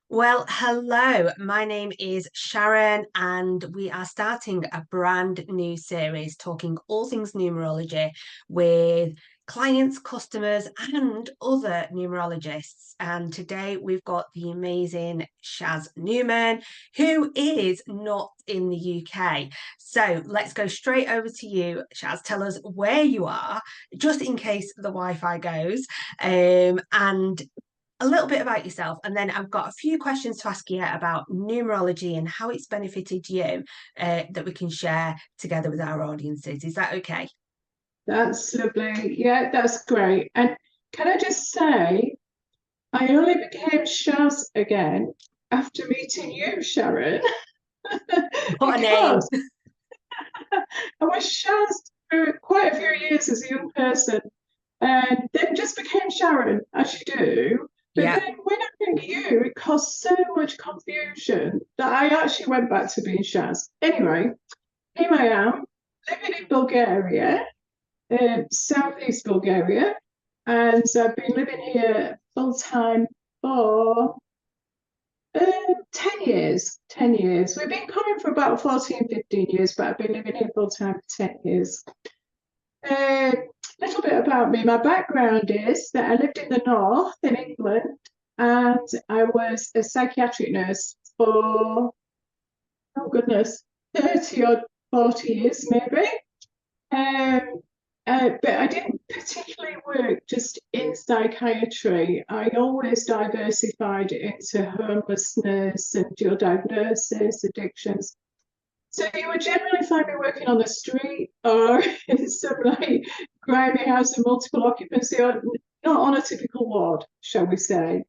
Well, hello. My name is Sharon, and we are starting a brand new series talking all things numerology with clients, customers, and other numerologists. And today we've got the amazing Shaz Newman, who is not in the UK. So let's go straight over to you, Shaz. Tell us where you are, just in case the Wi-Fi goes, and a little bit about yourself, and then I've got a few questions to ask you about numerology and how it's benefited you that we can share together with our audiences. Is that okay? That's lovely. Yeah, that's great. And can I just say, I only became Shaz again after meeting you, Sharon, What a name. because I was Shaz for quite a few years as a young person, and then just became Sharon, as you do. But Yeah. then when I met you, it caused so much confusion that I actually went back to being Shaz. Anyway, here I am, living in Bulgaria, southeast Bulgaria, and I've been living here full time for 10 years. 10 years. We've been coming for about 14, 15 years, but I've been living here full time for 10 years. A little bit about me. My background is that I lived in the north in England and I was a psychiatric nurse for, oh goodness, 30 or 40 years maybe. Um, but I didn't particularly work just in psychiatry. I always diversified into homelessness and dual diagnosis, addictions. So you would generally find me working on the street or in some like grimy house and multiple occupancy, or not on a typical ward, shall we say.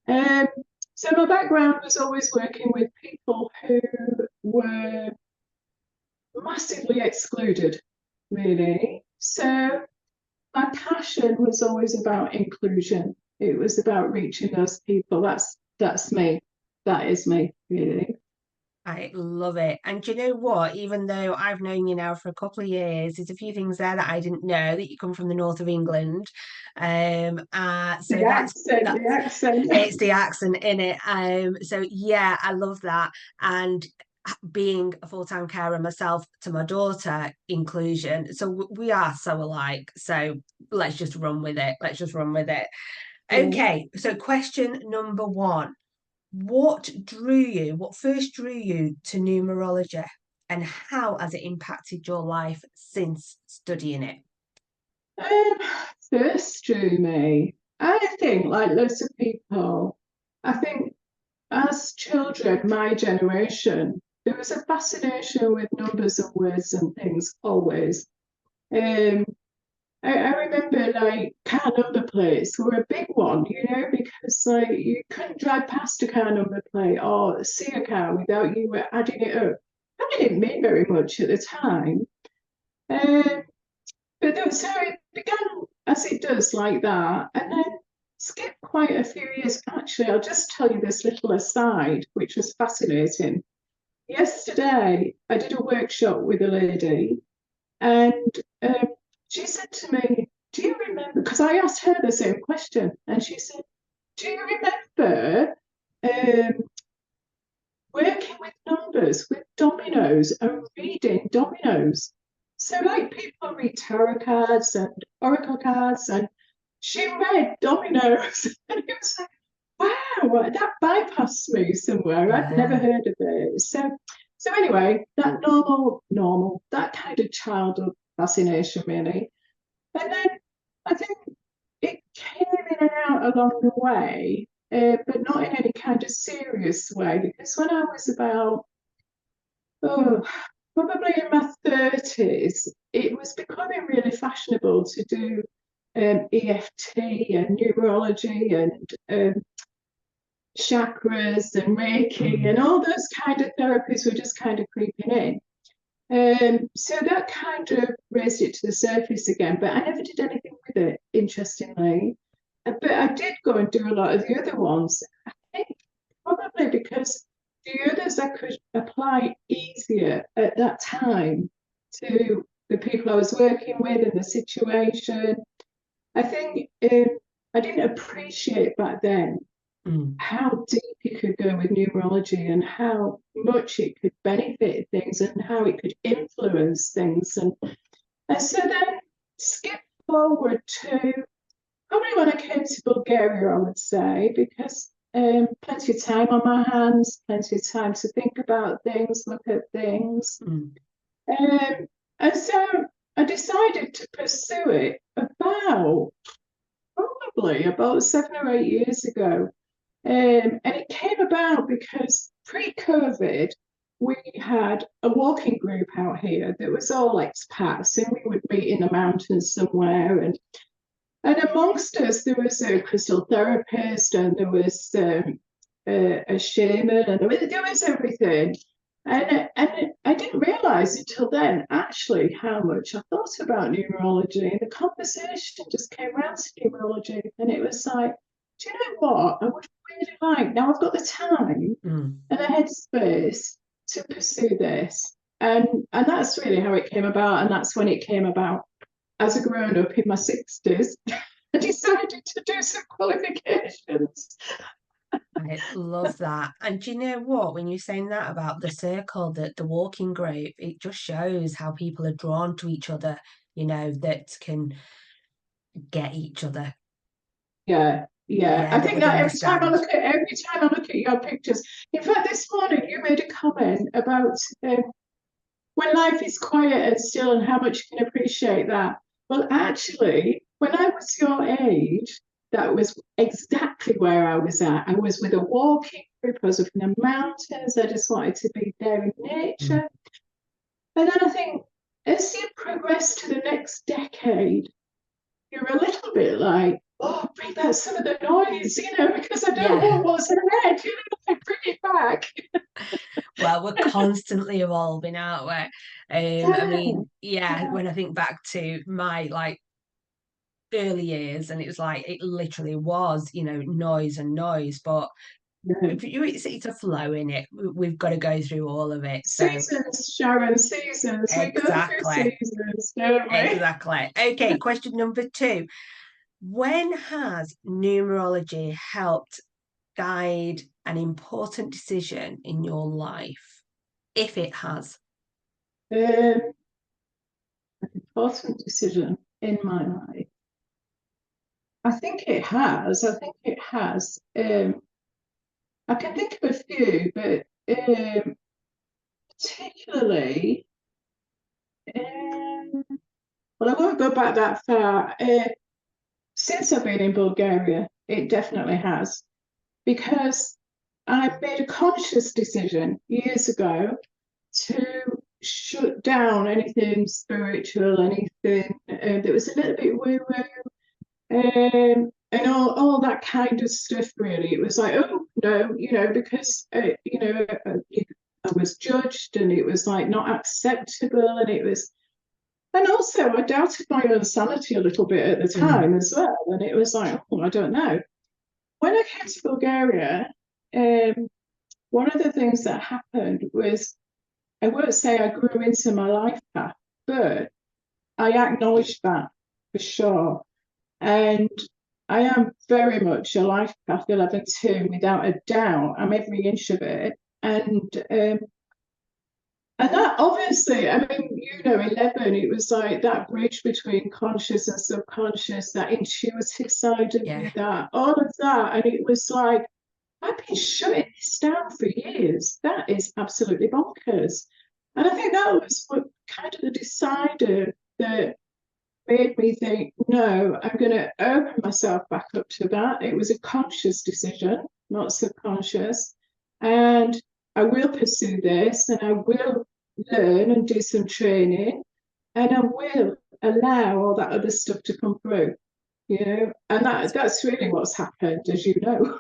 Um, so my background was always working with people who were massively excluded, really. So my passion was always about inclusion. It was about reaching those people. That's me. That is me, really. I love it. And you know what? Even though I've known you now for a couple of years, there's a few things there that I didn't know that you come from the north of England. So The accent, the that's accent. it's the accent in it. So yeah, I love that. And being a full-time carer myself to my daughter, inclusion. So we are so alike. So let's just run with it. Let's just run with it. Yeah. Okay, so question number one. What first drew you to numerology, and how has it impacted your life since studying it? Um, First drew me. I think, like lots of people, I think as children, my generation, there was a fascination with numbers and words and things always. Um, I remember like car number plates were a big one, because like you couldn't drive past a car number plate or see a car without you adding it up. That didn't mean very much at the time. Um, but then, so it began as it does like that, and then skipped quite a few years. Actually, I'll just tell you this little aside, which was fascinating. Yesterday, I did a workshop with a lady, and she said to me, "Do you remember?" Because I asked her the same question, and she said, "Do you remember um, working with numbers, with dominoes, and reading dominoes?" So, like people read tarot cards and oracle cards, and she read dominoes, and it was like, wow, that bypassed me somewhere. I'd never Yeah. heard of it. So anyway, that normal, that kind of childhood fascination, really. And then I think it came in and out along the way, but not in any kind of serious way. Because when I was about, oh, probably in my 30s, it was becoming really fashionable to do EFT and numerology and chakras and Reiki and Mm. all those kind of therapies were just kind of creeping in. So that kind of raised it to the surface again, but I never did anything with it, interestingly. But I did go and do a lot of the other ones. I think probably because the others I could apply easier at that time to the people I was working with and the situation. I think I didn't appreciate back then Mm. how deep you could go with numerology and how much it could benefit things and how it could influence things. And so then skip forward to probably when I came to Bulgaria, I would say, because plenty of time on my hands, plenty of time to think about things, look at things. Mm. Um, and so I decided to pursue it probably about 7 or 8 years ago. And it came about because pre-COVID, we had a walking group out here that was all expats, and we would meet in the mountains somewhere. And amongst us, there was a crystal therapist, and there was a shaman, and there was everything. And I didn't realize until then, actually, how much I thought about numerology. And the conversation just came around to numerology. And it was like, do you know what? I would really like, now I've got the time Mm. and the headspace to pursue this. And that's really how it came about. And that's when it came about as a grown up in my 60s. I decided to do some qualifications. I love that. And do you know what? When you're saying that about the circle, the walking group, it just shows how people are drawn to each other, that can get each other. Yeah, yeah. Yeah, I that think would that understand. every time I look at your pictures. In fact, this morning you made a comment about when life is quiet and still and how much you can appreciate that. Well, actually, when I was your age, that was exactly where I was at. I was with a walking group, I was up in the mountains, I just wanted to be there in Mm. nature. And then I think as you progress to the next decade, you're a little bit like, oh, bring back some of the noise, because I don't Yeah. want what's ahead, bring it back. Well, we're constantly evolving, aren't we? I Yeah, mean, yeah, yeah, when I think back to my like early years, and it was like it literally was, noise and noise, but yeah. it's a flow in it. We've got to go through all of it. So Seasons, Sharon, seasons. We go through exactly, seasons, don't we? exactly. Okay, question number two. When has numerology helped guide an important decision in your life? If it has. Um, Important decision in my life. I think it has. I think it has. I can think of a few, but particularly, um, well, I won't go back that far. Since I've been in Bulgaria, it definitely has, because I made a conscious decision years ago to shut down anything spiritual, anything that was a little bit woo-woo, and all that kind of stuff. Really, it was like, oh no, because I was judged, and it was like not acceptable, and also I doubted my own sanity a little bit at the Mm, time as well, and it was like, oh, I don't know. When I came to Bulgaria, um, one of the things that happened was, I won't say I grew into my life path, but I acknowledged that for sure. And I am very much a life path 11 2, without a doubt. I'm every inch of it. And that obviously, I mean, 11, it was like that bridge between conscious and subconscious, that intuitive side of yeah. me, that all of that. And it was like, I've been shutting this down for years. That is absolutely bonkers. And I think that was what kind of the decider that made me think, no, I'm going to open myself back up to that. It was a conscious decision, not subconscious. And I will pursue this, and I will learn and do some training, and I will allow all that other stuff to come through, and that's really what's happened, as you know.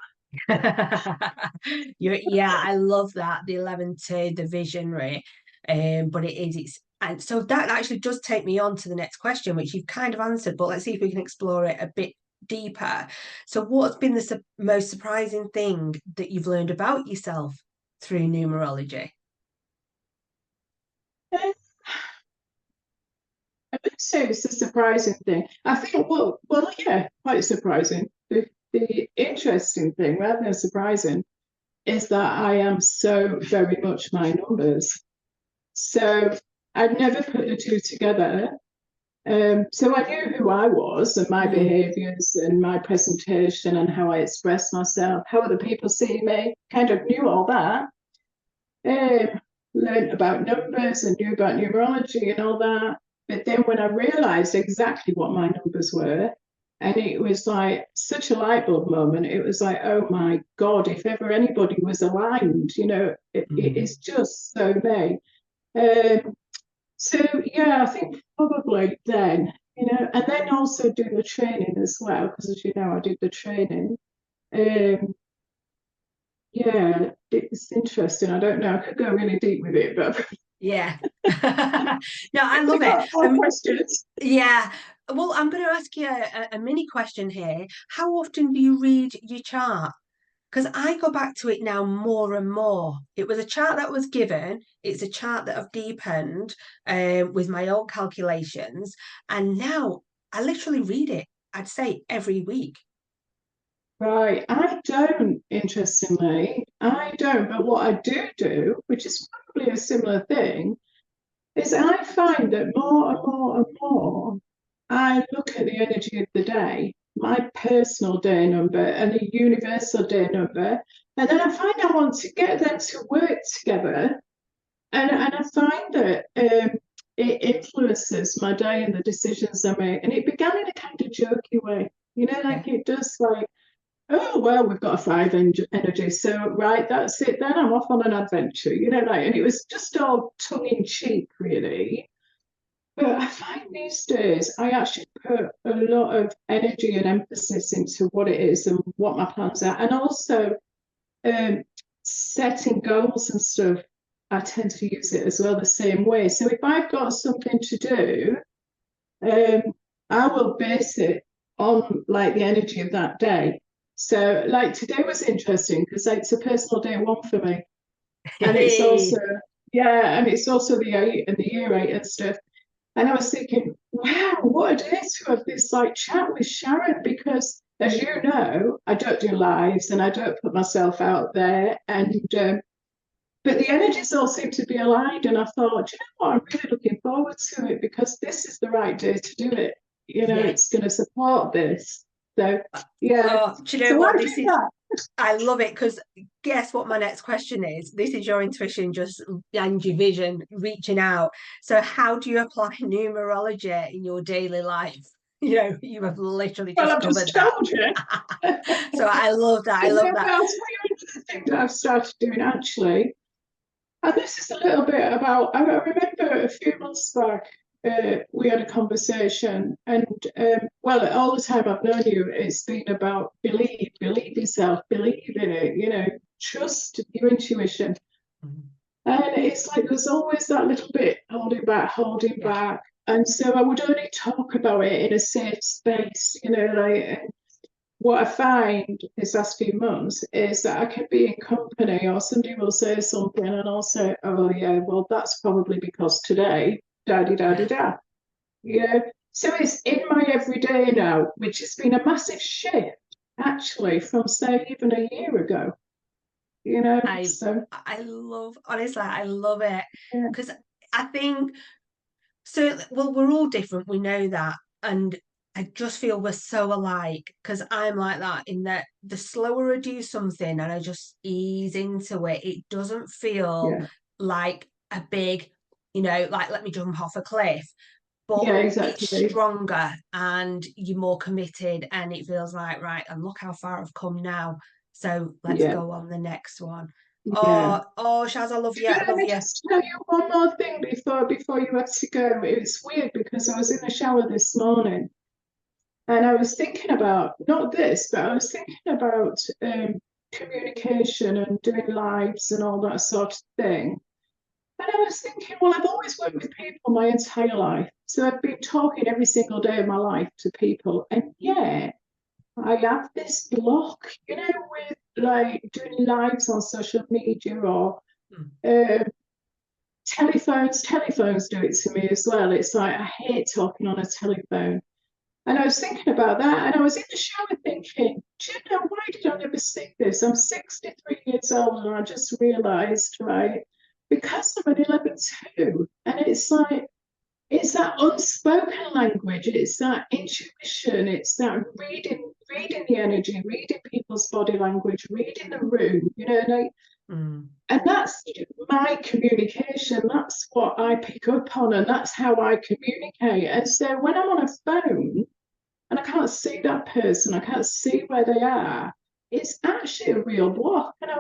Yeah, I love that. The 11 to the visionary. But it's and so that actually does take me on to the next question, which you've kind of answered, but let's see if we can explore it a bit deeper. So what's been the most surprising thing that you've learned about yourself through numerology? I would say it's a surprising thing. I think, well, yeah, quite surprising. The the interesting thing, rather than surprising, is that I am so very much my numbers. So I'd never put the two together. So I knew who I was and my Mm. behaviours and my presentation and how I express myself, how other people see me, kind of knew all that. Learned about numbers and knew about numerology and all that. But then when I realised exactly what my numbers were, and it was like such a light bulb moment, it was like, oh my God, if ever anybody was aligned, it Mm. is just so me. Um, so yeah, I think probably then, and then also do the training as well, because as you know, I did the training. Um, yeah, it's interesting. I don't know. I could go really deep with it, but Yeah. No, I we love it. got more questions. Yeah. Well, I'm going to ask you a mini question here. How often do you read your chart? Because I go back to it now more and more. It was a chart that was given. It's a chart that I've deepened with my own calculations. And now I literally read it, I'd say every week. Right, I don't, interestingly, I don't. But what I do, which is probably a similar thing, is I find that more and more and more, I look at the energy of the day, my personal day number and the universal day number, and then I find I want to get them to work together. And I find that it influences my day and the decisions I make. And it began in a kind of jokey way, Yeah. like it does, like, oh, well, we've got a five energy. So, right, that's it. Then I'm off on an adventure, and it was just all tongue in cheek, really. But I find these days I actually put a lot of energy and emphasis into what it is and what my plans are. And also um, setting goals and stuff, I tend to use it as well the same way. So if I've got something to do, um, I will base it on like the energy of that day. So like today was interesting because it's a personal day one for me. And it's also, Hey. yeah, and it's also the eight and the year eight and stuff. And I was thinking, wow, what a day to have this like chat with Sharon because, as you know, I don't do lives and I don't put myself out there. And but the energies all seem to be aligned. And I thought, you know what, I'm really looking forward to it because this is the right day to do it. Yeah. It's going to support this. So yeah. Oh, do you know So I what? do This is that. I love it because guess what my next question is? This is your intuition just and your vision reaching out. So how do you apply numerology in your daily life? You have literally Well, just I've just covered that. told you. So I love that. I And love then that. I'll tell you another thing that I've started doing actually. And this is a little bit about, I remember a few months back, we had a conversation, and well, all the time I've known you, it's been about believe yourself, believe in it, trust your intuition. And it's like there's always that little bit holding Yeah. back. And so I would only talk about it in a safe space, like what I find this last few months is that I can be in company or somebody will say something and I'll say, oh yeah, well that's probably because today, da di da di Yeah. da. So it's in my everyday now, which has been a massive shift actually from say even a year ago. I So I love honestly, I love it. yeah, Because I think so, well, we're all different, we know that. And I just feel we're so alike because I'm like that in that the slower I do something and I just ease into it, it doesn't feel yeah, like a big, like let me jump off a cliff, but yeah, it's exactly. stronger and you're more committed and it feels like, right, and look how far I've come now. So let's Yeah, go on the next one. yeah. Oh, Shaz, I love you. I Let love me you. just tell you one more thing before you have to go. It's weird because I was in the shower this morning and I was thinking about not this, but I was thinking about communication and doing lives and all that sort of thing. And I was thinking, well, I've always worked with people my entire life. So I've been talking every single day of my life to people. And yeah, I have this block, with like doing lives on social media or Mm. uh, telephones do it to me as well. It's like I hate talking on a telephone. And I was thinking about that, and I was in the shower thinking, do you know, why did I never see this? I'm 63 years old, and I just realised, right, because I'm an 11-2, and it's like, it's that unspoken language, it's that intuition, it's that reading the energy, reading people's body language, reading the room, like, Mm. and that's my communication. That's what I pick up on, and that's how I communicate. And so when I'm on a phone and I can't see that person, I can't see where they are, it's actually a real block. And I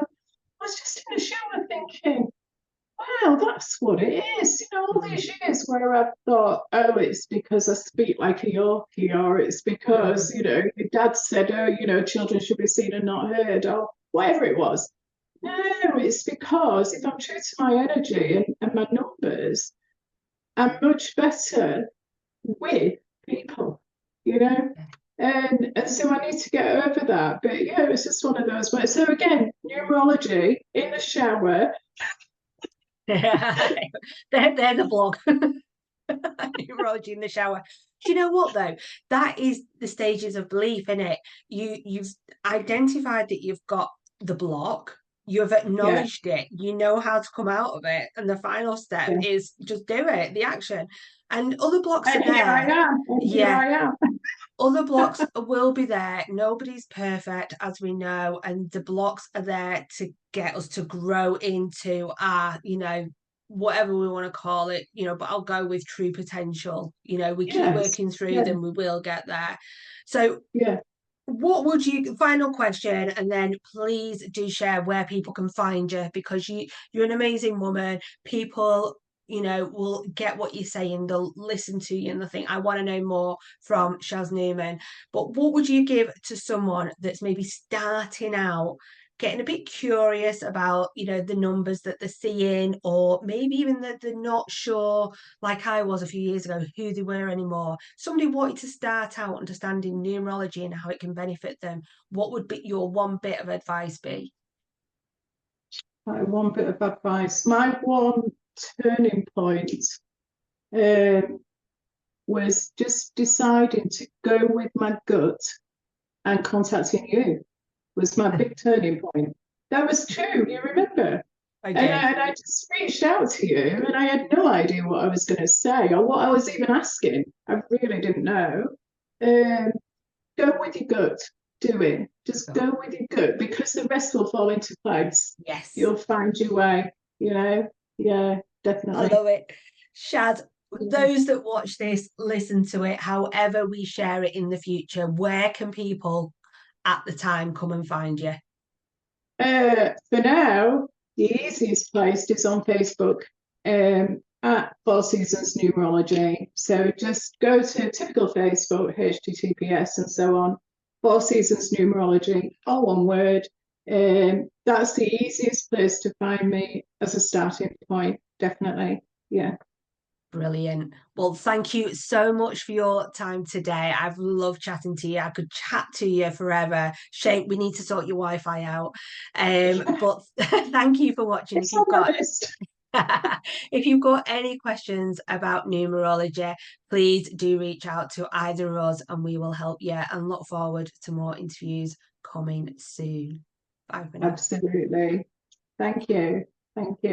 was just in the shower thinking, wow, that's what it is. All Mm. these years where I've thought, oh, it's because I speak like a Yorkie, or it's because, your dad said, oh, children should be seen and not heard, or whatever it was. No, it's because if I'm true to my energy and my numbers, I'm much better with people, you know? And so I need to get over that. But yeah, it was just one of those. But so again, numerology in the shower. They're the blog. Numerology in the shower. Do you know what though? That is the stages of belief, in it. You've identified that you've got the block. You've Yeah, acknowledged it. You know how to come out of it, and the final step yeah. is just do it. The action, and other blocks are And here I there. am, and here Yeah, I am. other blocks will be there. Nobody's perfect, as we know, and the blocks are there to get us to grow into our, whatever we want to call it, but I'll go with true potential. We keep Yes, working through yeah, them, we will get there. So, yeah. what would you, final question, and then please do share where people can find you, because you're an amazing woman. People, will get what you're saying, they'll listen to you and they'll think, I want to know more from Shaz Newman. But what would you give to someone that's maybe starting out, getting a bit curious about, the numbers that they're seeing, or maybe even that they're not sure, like I was a few years ago, who they were anymore. Somebody wanted to start out understanding numerology and how it can benefit them. What would be your one bit of advice be? One bit of advice. My one turning point um, was just deciding to go with my gut and contacting you was my big turning point. That was true, you remember? I And do. I just reached out to you, and I had no idea what I was going to say or what I was even asking. I really didn't know. Um, go with your gut. Do it. Just Oh, go with your gut, because the rest will fall into place. yes, You'll find your way, you know? Yeah, I definitely. love it. Shad, those that watch this, listen to it, however we share it in the future, where can people at the time come and find you? For now, the easiest place is on Facebook at Four Seasons Numerology. So just go to typical Facebook, HTTPS, and so on. Four Seasons Numerology, all one word. That's the easiest place to find me as a starting point, definitely. Yeah, Brilliant. Well, thank you so much for your time today. I've loved chatting to you. I could chat to you forever. Shame we need to sort your Wi-Fi out. But thank you for watching. If it's on you've my got list. if you've got any questions about numerology, please do reach out to either of us and we will help you, and look forward to more interviews coming soon. Bye for now. Absolutely. Thank you. Thank you.